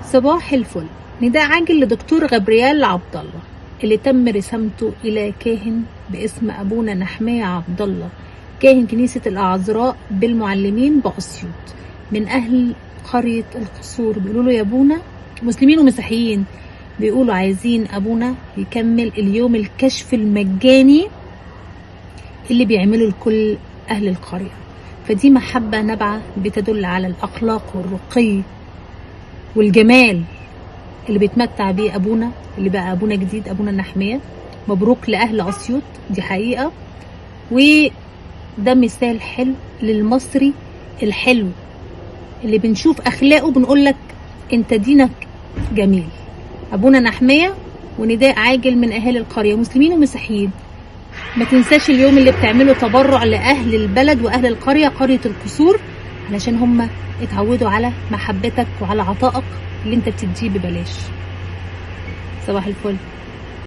صباح الفل. نداء عاجل لدكتور غبريال عبد الله اللي تم رسامته إلى كاهن باسم أبونا نحمية عبد الله، كاهن كنيسة الأعذراء بالمعلمين بأسيوط، من أهل قرية القصور. بيقولوا له يا أبونا، مسلمين ومسيحيين، بيقولوا عايزين أبونا يكمل اليوم الكشف المجاني اللي بيعمله لكل أهل القرية. فدي محبة نابعة بتدل على الأخلاق والرقي والجمال اللي بيتمتع بيه أبونا، اللي بقى أبونا جديد، أبونا النحمية. مبروك لأهل أسيوط، دي حقيقة، وده مثال حلو للمصري الحلو اللي بنشوف أخلاقه بنقول لك أنت دينك جميل. أبونا نحمية ونداء عاجل من أهالي القرية مسلمين ومسيحيين. ما تنساش اليوم اللي بتعمله تبرع لأهل البلد وأهل القرية، قرية القصور، علشان هم اتعودوا على محبتك وعلى عطائك اللي انت بتديه ببلاش. صباح الفل.